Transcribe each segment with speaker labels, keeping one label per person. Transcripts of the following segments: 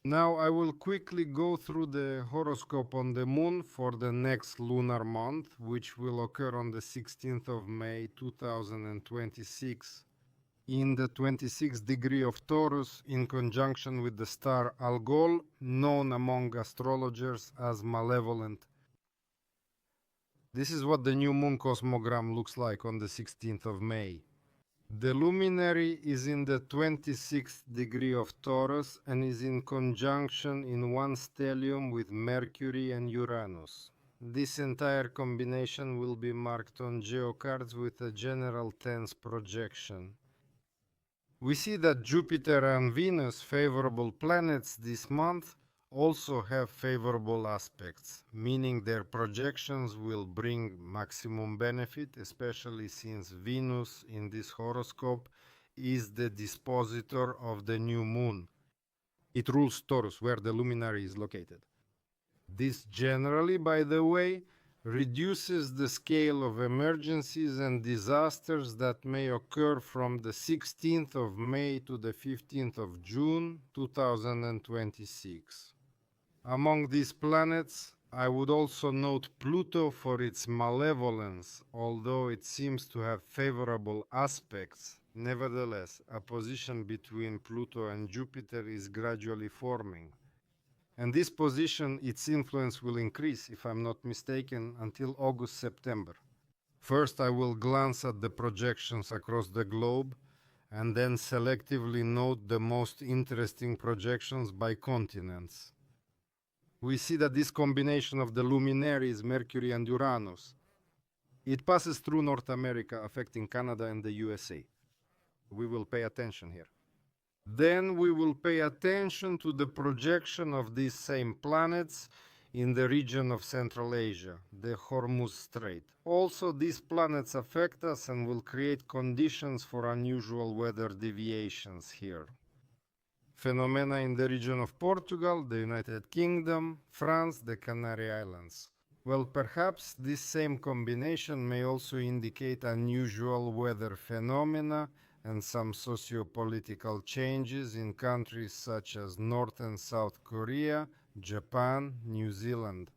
Speaker 1: Now I will quickly go through the horoscope on the moon for the next lunar month, which will occur on the 16th of May 2026 in the 26th degree of Taurus in conjunction with the star Algol, known among astrologers as malevolent. This is what the new moon cosmogram looks like on the 16th of May. The luminary is in the 26th degree of Taurus and is in conjunction in one stellium with Mercury and Uranus. This entire combination will be marked on geocards with a general tense projection. We see that Jupiter and Venus, favorable planets this month, also have favorable aspects, meaning their projections will bring maximum benefit, especially since Venus in this horoscope is the dispositor of the new moon. It rules Taurus, where the luminary is located. This generally, by the way, reduces the scale of emergencies and disasters that may occur from the 16th of May to the 15th of June 2026. Among these planets, I would also note Pluto for its malevolence, although it seems to have favorable aspects. Nevertheless, a position between Pluto and Jupiter is gradually forming. And this position, its influence will increase, if I'm not mistaken, until August, September. First, I will glance at the projections across the globe and then selectively note the most interesting projections by continents. We see that this combination of the luminaries, Mercury and Uranus, it passes through North America, affecting Canada and the USA. We will pay attention here. Then we will pay attention to the projection of these same planets in the region of Central Asia, the Hormuz Strait. Also, these planets affect us and will create conditions for unusual weather deviations here. Phenomena in the region of Portugal, the United Kingdom, France, the Canary Islands. Well, perhaps this same combination may also indicate unusual weather phenomena and some socio-political changes in countries such as North and South Korea, Japan, New Zealand.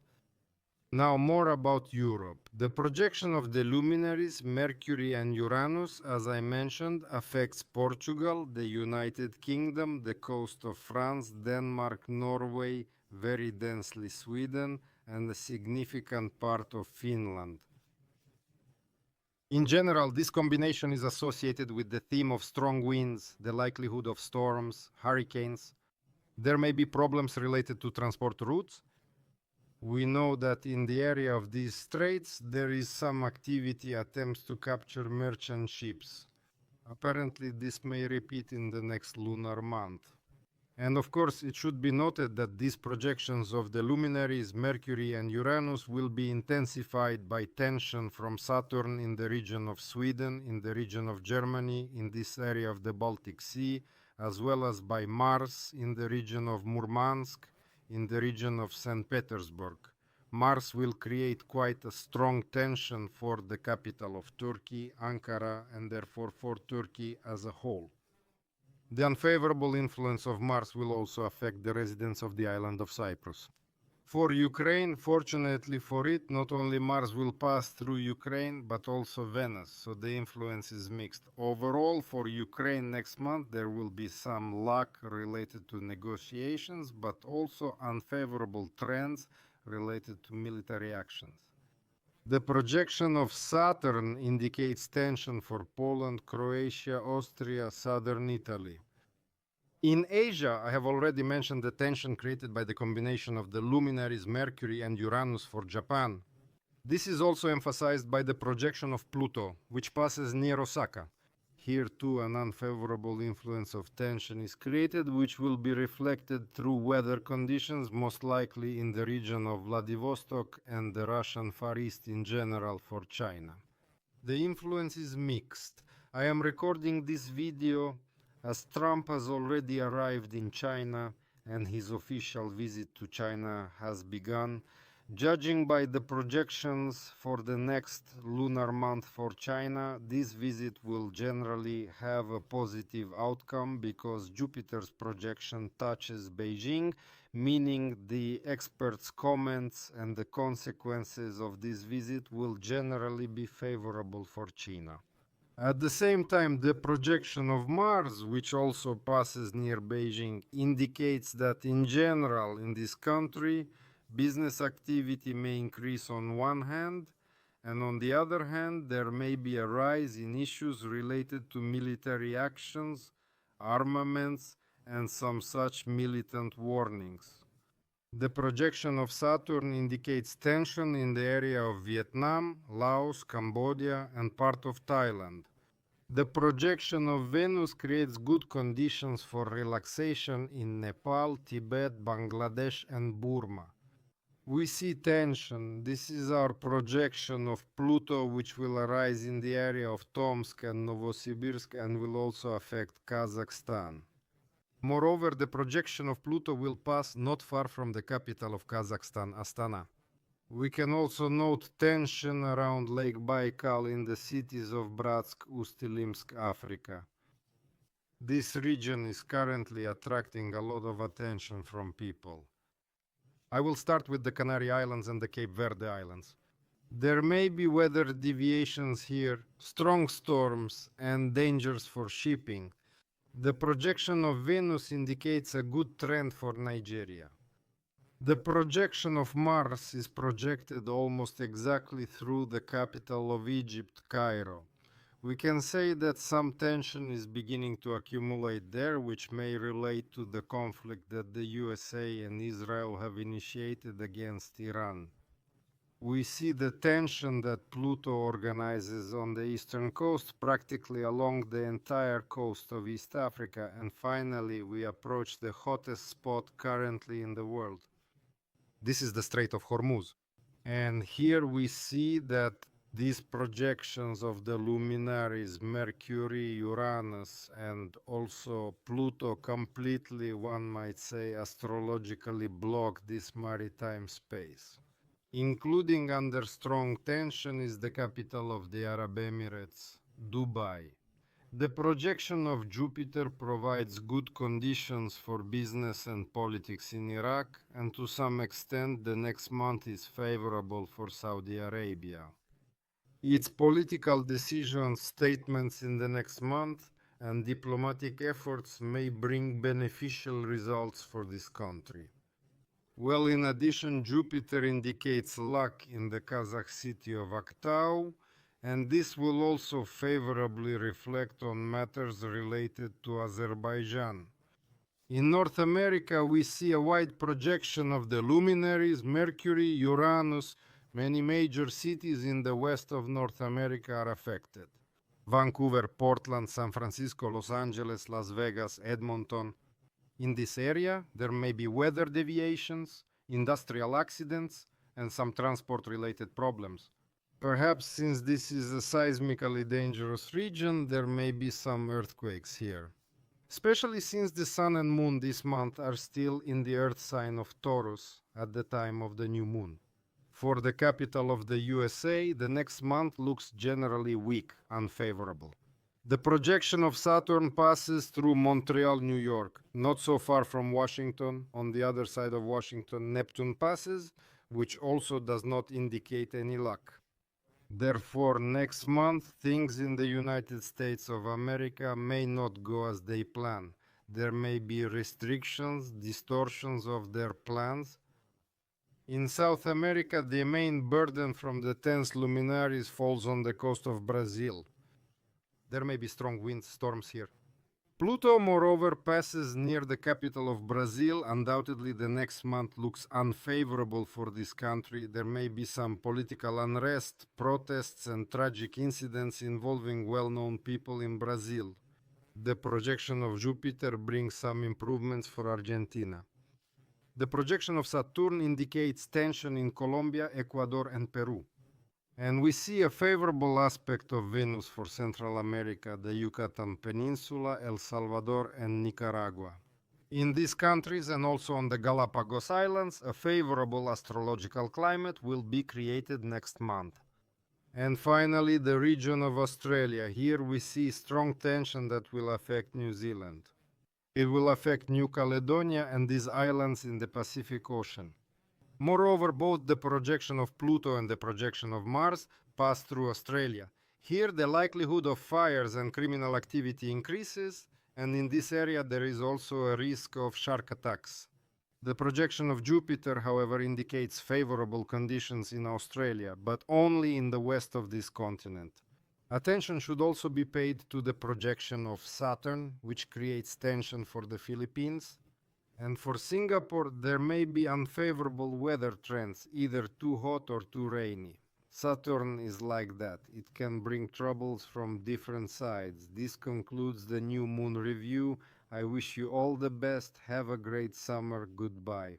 Speaker 1: Now more about Europe. The projection of the luminaries, Mercury and Uranus, as I mentioned, affects Portugal, the United Kingdom, the coast of France, Denmark, Norway, very densely Sweden, and a significant part of Finland. In general, this combination is associated with the theme of strong winds, the likelihood of storms, hurricanes. There may be problems related to transport routes. We know that in the area of these straits, there is some activity attempts to capture merchant ships. Apparently, this may repeat in the next lunar month. And of course, it should be noted that these projections of the luminaries, Mercury and Uranus, will be intensified by tension from Saturn in the region of Sweden, in the region of Germany, in this area of the Baltic Sea, as well as by Mars in the region of Murmansk, in the region of St. Petersburg. Mars will create quite a strong tension for the capital of Turkey, Ankara, and therefore for Turkey as a whole. The unfavorable influence of Mars will also affect the residents of the island of Cyprus. For Ukraine, fortunately for it, not only Mars will pass through Ukraine, but also Venus, so the influence is mixed. Overall, for Ukraine next month, there will be some luck related to negotiations, but also unfavorable trends related to military actions. The projection of Saturn indicates tension for Poland, Croatia, Austria, southern Italy. In Asia, I have already mentioned the tension created by the combination of the luminaries Mercury and Uranus for Japan. This is also emphasized by the projection of Pluto, which passes near Osaka. Here too an unfavorable influence of tension is created, which will be reflected through weather conditions, most likely in the region of Vladivostok and the Russian Far East in general for China. The influence is mixed. I am recording this video as Trump has already arrived in China and his official visit to China has begun. Judging by the projections for the next lunar month for China, this visit will generally have a positive outcome because Jupiter's projection touches Beijing, meaning the experts' comments and the consequences of this visit will generally be favorable for China. At the same time, the projection of Mars, which also passes near Beijing, indicates that in general in this country, business activity may increase on one hand, and on the other hand, there may be a rise in issues related to military actions, armaments, and some such militant warnings. The projection of Saturn indicates tension in the area of Vietnam, Laos, Cambodia, and part of Thailand. The projection of Venus creates good conditions for relaxation in Nepal, Tibet, Bangladesh, and Burma. We see tension. This is our projection of Pluto, which will arise in the area of Tomsk and Novosibirsk and will also affect Kazakhstan. Moreover, the projection of Pluto will pass not far from the capital of Kazakhstan, Astana. We can also note tension around Lake Baikal in the cities of Bratsk, Ust-Ilimsk, Africa. This region is currently attracting a lot of attention from people. I will start with the Canary Islands and the Cape Verde Islands. There may be weather deviations here, strong storms, and dangers for shipping. The projection of Venus indicates a good trend for Nigeria. The projection of Mars is projected almost exactly through the capital of Egypt, Cairo. We can say that some tension is beginning to accumulate there, which may relate to the conflict that the USA and Israel have initiated against Iran. We see the tension that Pluto organizes on the eastern coast, practically along the entire coast of East Africa, and finally we approach the hottest spot currently in the world. This is the Strait of Hormuz. And here we see that these projections of the luminaries, Mercury, Uranus, and also Pluto completely, one might say, astrologically block this maritime space. Including under strong tension is the capital of the Arab Emirates, Dubai. The projection of Jupiter provides good conditions for business and politics in Iraq, and to some extent the next month is favorable for Saudi Arabia. Its political decisions, statements in the next month, and diplomatic efforts may bring beneficial results for this country. Well, in addition, Jupiter indicates luck in the Kazakh city of Aktau, and this will also favorably reflect on matters related to Azerbaijan. In North America, we see a wide projection of the luminaries, Mercury, Uranus. Many major cities in the west of North America are affected. Vancouver, Portland, San Francisco, Los Angeles, Las Vegas, Edmonton. In this area, there may be weather deviations, industrial accidents, and some transport-related problems. Perhaps since this is a seismically dangerous region, there may be some earthquakes here. Especially since the Sun and Moon this month are still in the Earth sign of Taurus at the time of the new moon. For the capital of the USA, the next month looks generally weak, unfavorable. The projection of Saturn passes through Montreal, New York, not so far from Washington. On the other side of Washington, Neptune passes, which also does not indicate any luck. Therefore, next month, things in the United States of America may not go as they plan. There may be restrictions, distortions of their plans. In South America, the main burden from the tense luminaries falls on the coast of Brazil. There may be strong winds, storms here. Pluto, moreover, passes near the capital of Brazil. Undoubtedly, the next month looks unfavorable for this country. There may be some political unrest, protests, and tragic incidents involving well-known people in Brazil. The projection of Jupiter brings some improvements for Argentina. The projection of Saturn indicates tension in Colombia, Ecuador, and Peru. And we see a favorable aspect of Venus for Central America, the Yucatan Peninsula, El Salvador, and Nicaragua. In these countries and also on the Galapagos Islands, a favorable astrological climate will be created next month. And finally, the region of Australia. Here we see strong tension that will affect New Zealand. It will affect New Caledonia and these islands in the Pacific Ocean. Moreover, both the projection of Pluto and the projection of Mars pass through Australia. Here, the likelihood of fires and criminal activity increases, and in this area there is also a risk of shark attacks. The projection of Jupiter, however, indicates favorable conditions in Australia, but only in the west of this continent. Attention should also be paid to the projection of Saturn, which creates tension for the Philippines. And for Singapore, there may be unfavorable weather trends, either too hot or too rainy. Saturn is like that. It can bring troubles from different sides. This concludes the new moon review. I wish you all the best. Have a great summer. Goodbye.